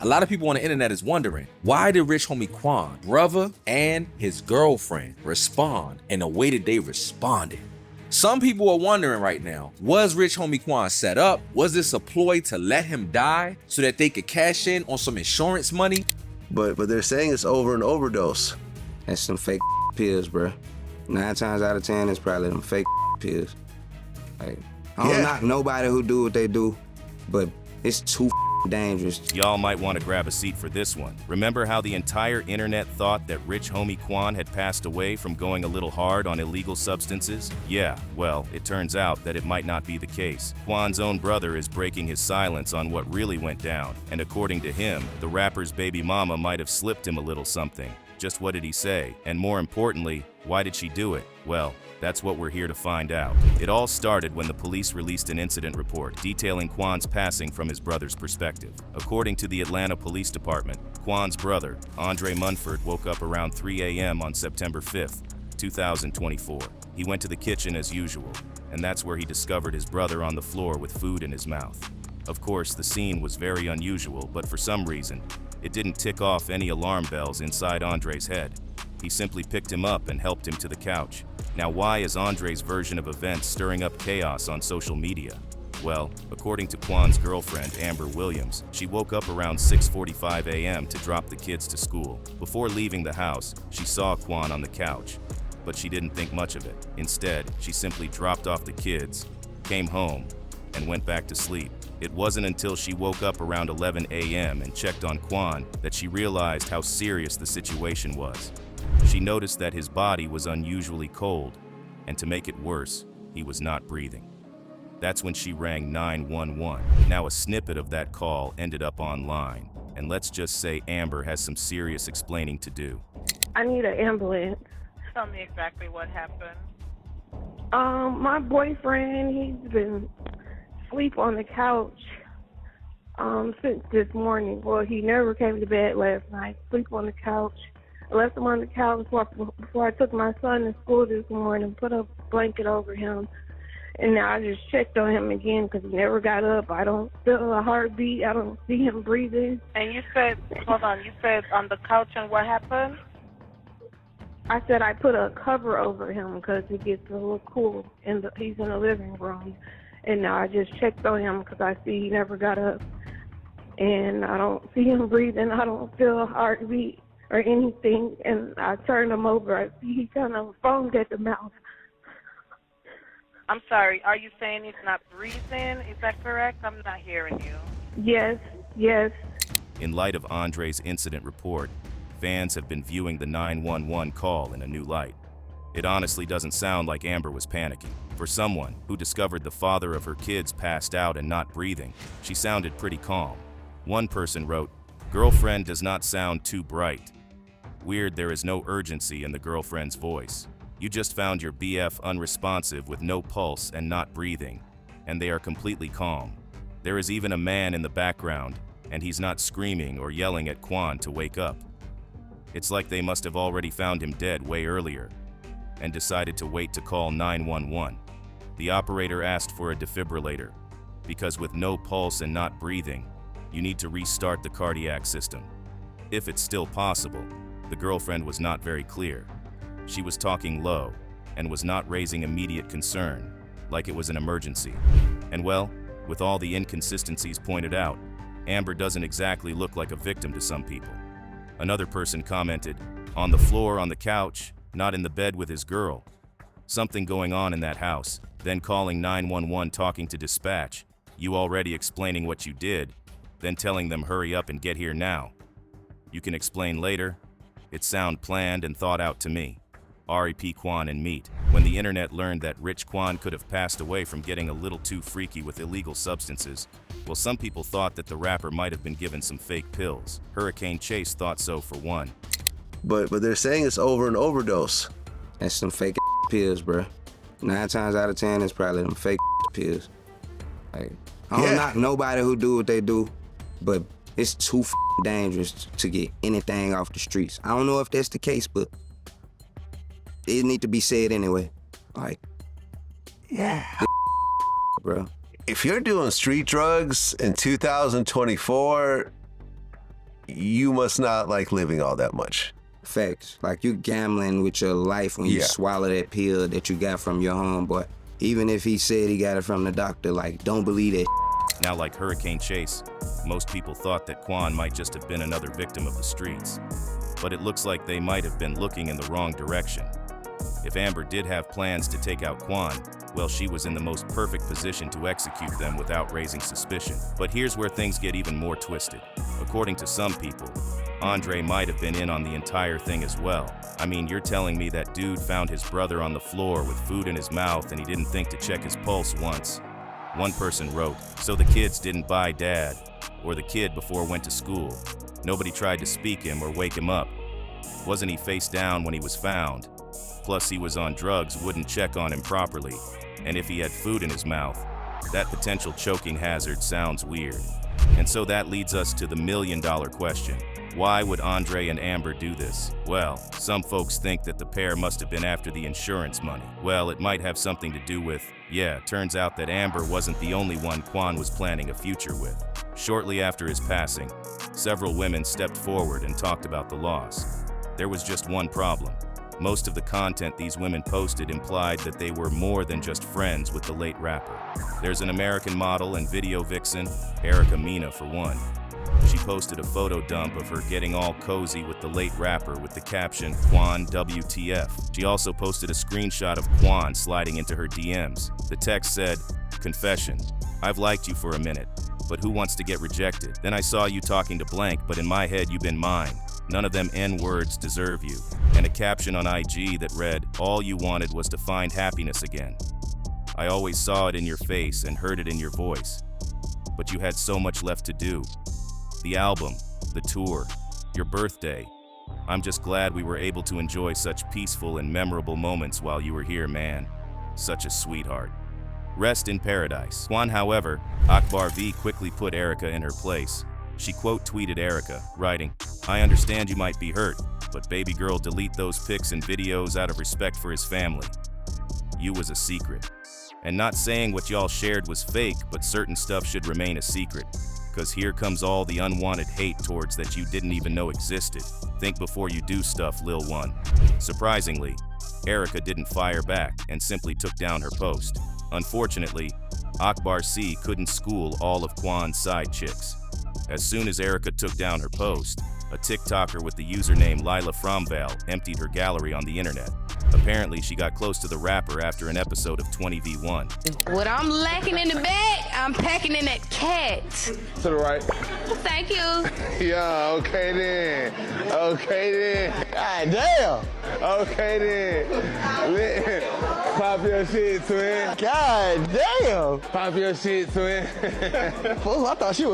A lot of people on the internet is wondering, why did Rich Homie Quan, brother, and his girlfriend respond in the way that they responded? Some people are wondering right now, was Rich Homie Quan set up? Was this a ploy to let him die so that they could cash in on some insurance money? But they're saying it's over an overdose. That's some fake pills, bro. 9 times out of 10, it's probably them fake pills. Like, I don't knock nobody who do what they do, but it's too dangerous. Y'all might want to grab a seat for this one. Remember how the entire internet thought that Rich Homie Quan had passed away from going a little hard on illegal substances? Yeah, well, it turns out that it might not be the case. Quan's own brother is breaking his silence on what really went down, and according to him, the rapper's baby mama might have slipped him a little something. Just what did he say? And more importantly, why did she do it? Well, that's what we're here to find out. It all started when the police released an incident report detailing Quan's passing from his brother's perspective. According to the Atlanta Police Department, Quan's brother, Andre Munford, woke up around 3 a.m. on September 5th, 2024. He went to the kitchen as usual, and that's where he discovered his brother on the floor with food in his mouth. Of course, the scene was very unusual, but for some reason, it didn't tick off any alarm bells inside Andre's head. He simply picked him up and helped him to the couch. Now, why is Andre's version of events stirring up chaos on social media? Well, according to Quan's girlfriend, Amber Williams, she woke up around 6:45 a.m. to drop the kids to school. Before leaving the house, she saw Quan on the couch, but she didn't think much of it. Instead, she simply dropped off the kids, came home, and went back to sleep. It wasn't until she woke up around 11 a.m. and checked on Quan that she realized how serious the situation was. She noticed that his body was unusually cold, and to make it worse, he was not breathing. That's when she rang 911. Now, a snippet of that call ended up online, and let's just say Amber has some serious explaining to do. I need an ambulance. Tell me exactly what happened. My boyfriend, he's been asleep on the couch since this morning. Well, he never came to bed last night. Sleep on the couch. I left him on the couch before I took my son to school this morning, put a blanket over him, and now I just checked on him again because he never got up. I don't feel a heartbeat. I don't see him breathing. And you said, hold on, you said on the couch, and what happened? I said I put a cover over him because it gets a little cool. He's in the living room. And now I just checked on him because I see he never got up. And I don't see him breathing. I don't feel a heartbeat or anything. And I turned him over. I see he kind of foamed at the mouth. I'm sorry, are you saying he's not breathing? Is that correct? I'm not hearing you. Yes, yes. In light of Andre's incident report, fans have been viewing the 911 call in a new light. It honestly doesn't sound like Amber was panicking. For someone who discovered the father of her kids passed out and not breathing, she sounded pretty calm. One person wrote, "Girlfriend does not sound too bright. Weird there is no urgency in the girlfriend's voice. You just found your BF unresponsive with no pulse and not breathing, and they are completely calm. There is even a man in the background, and he's not screaming or yelling at Quan to wake up. It's like they must have already found him dead way earlier and decided to wait to call 911. The operator asked for a defibrillator because with no pulse and not breathing, you need to restart the cardiac system. If it's still possible." The girlfriend was not very clear. She was talking low and was not raising immediate concern, like it was an emergency. And well, with all the inconsistencies pointed out, Amber doesn't exactly look like a victim to some people. Another person commented, "On the floor, on the couch, not in the bed with his girl. Something going on in that house." Then calling 911, talking to dispatch, you already explaining what you did, then telling them hurry up and get here now. You can explain later. It sound planned and thought out to me. R.I.P. Quan and Meat. When the internet learned that Rich Quan could have passed away from getting a little too freaky with illegal substances, well, some people thought that the rapper might have been given some fake pills. Hurricane Chase thought so for one. But they're saying it's over an overdose. That's some fake pills, bro. 9 times out of 10, it's probably them fake pills. Like, I don't knock nobody who do what they do, but it's too dangerous to get anything off the streets. I don't know if that's the case, but it need to be said anyway. Like, bro. If you're doing street drugs in 2024, you must not like living all that much. Facts. Like, you gambling with your life when you swallow that pill that you got from your homeboy. Even if he said he got it from the doctor, like, don't believe that. Now, like Hurricane Chase, most people thought that Quan might just have been another victim of the streets. But it looks like they might have been looking in the wrong direction. If Amber did have plans to take out Quan, well, she was in the most perfect position to execute them without raising suspicion. But here's where things get even more twisted. According to some people, Andre might have been in on the entire thing as well. I mean, you're telling me that dude found his brother on the floor with food in his mouth and he didn't think to check his pulse once. One person wrote, so the kids didn't buy dad, or the kid before went to school. Nobody tried to speak him or wake him up. Wasn't he face down when he was found? Plus he was on drugs, wouldn't check on him properly. And if he had food in his mouth, that potential choking hazard sounds weird. And so that leads us to the million-dollar question. Why would Andre and Amber do this? Well, some folks think that the pair must have been after the insurance money. Well, it might have something to do with, turns out that Amber wasn't the only one Quan was planning a future with. Shortly after his passing, several women stepped forward and talked about the loss. There was just one problem. Most of the content these women posted implied that they were more than just friends with the late rapper. There's an American model and video vixen, Erica Mena for one. She posted a photo dump of her getting all cozy with the late rapper with the caption, Quan WTF. She also posted a screenshot of Quan sliding into her DMs. The text said, confession, I've liked you for a minute, but who wants to get rejected? Then I saw you talking to blank, but in my head you've been mine. None of them N-words deserve you. And a caption on IG that read, all you wanted was to find happiness again. I always saw it in your face and heard it in your voice. But you had so much left to do. The album, the tour, your birthday. I'm just glad we were able to enjoy such peaceful and memorable moments while you were here, man. Such a sweetheart. Rest in paradise. Quan, however, Akbar V quickly put Erica in her place. She quote tweeted Erica, writing, I understand you might be hurt, but baby girl, delete those pics and videos out of respect for his family. You was a secret. And not saying what y'all shared was fake, but certain stuff should remain a secret. Cause here comes all the unwanted hate towards that you didn't even know existed. Think before you do stuff, Lil One. Surprisingly, Erica didn't fire back and simply took down her post. Unfortunately, Akbar C couldn't school all of Quan's side chicks. As soon as Erica took down her post, a TikToker with the username Lila Fromval emptied her gallery on the internet. Apparently, she got close to the rapper after an episode of 20v1. What I'm lacking in the bag, I'm packing in that cat. To the right. Thank you. Yeah, okay then. Okay then. God damn. Okay then. Pop your shit, twin. God damn. Pop your shit, twin. Fool, I thought she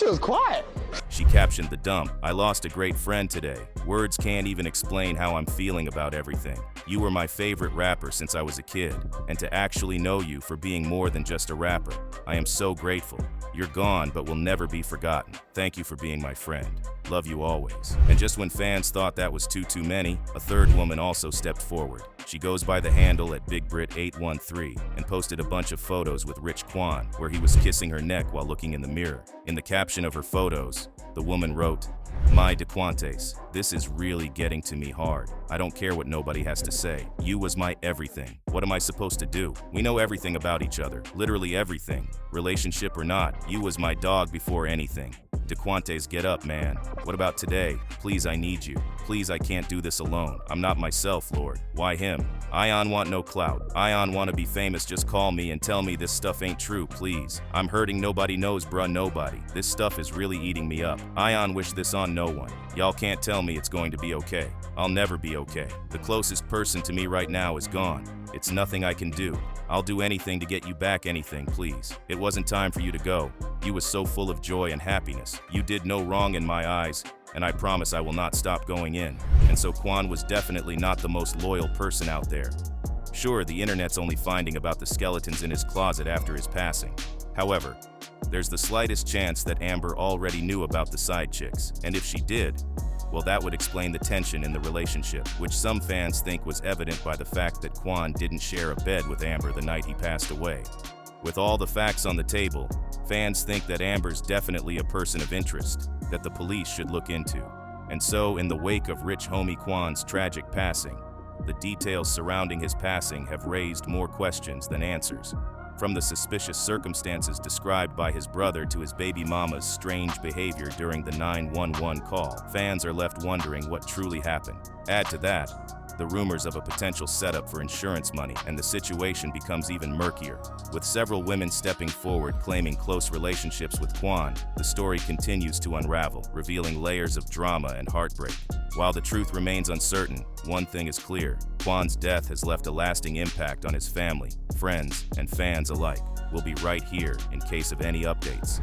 was quiet. She captioned the dump, I lost a great friend today. Words can't even explain how I'm feeling about everything. You were my favorite rapper since I was a kid, and to actually know you for being more than just a rapper, I am so grateful. You're gone, but will never be forgotten. Thank you for being my friend. Love you always. And just when fans thought that was too many, a third woman also stepped forward. She goes by the handle at BigBrit813 and posted a bunch of photos with Rich Quan, where he was kissing her neck while looking in the mirror. In the caption of her photos, the woman wrote, My DeQuantes, this is really getting to me hard. I don't care what nobody has to say. You was my everything. What am I supposed to do? We know everything about each other, literally everything. Relationship or not, you was my dog before anything. DeQuantes, get up, man. What about today? Please, I need you. Please, I can't do this alone. I'm not myself, Lord. Why him? Ion want no clout. Ion want to be famous, just call me and tell me this stuff ain't true, please. I'm hurting, nobody knows, bruh, nobody. This stuff is really eating me up. Ion wish this on no one. Y'all can't tell me it's going to be okay. I'll never be okay. The closest person to me right now is gone. It's nothing I can do. I'll do anything to get you back, anything, please. It wasn't time for you to go. You was so full of joy and happiness. You did no wrong in my eyes, and I promise I will not stop going in. And so Quan was definitely not the most loyal person out there. Sure, the internet's only finding about the skeletons in his closet after his passing. However, there's the slightest chance that Amber already knew about the side chicks, and if she did, well, that would explain the tension in the relationship, which some fans think was evident by the fact that Quan didn't share a bed with Amber the night he passed away. With all the facts on the table, Fans think that Amber's definitely a person of interest that the police should look into. And so, in the wake of Rich Homie Quan's tragic passing, the details surrounding his passing have raised more questions than answers. From the suspicious circumstances described by his brother to his baby mama's strange behavior during the 911 call, fans are left wondering what truly happened. Add to that the rumors of a potential setup for insurance money, and the situation becomes even murkier. With several women stepping forward claiming close relationships with Quan, the story continues to unravel, revealing layers of drama and heartbreak. While the truth remains uncertain, one thing is clear: Quan's death has left a lasting impact on his family, friends, and fans alike. We'll be right here in case of any updates.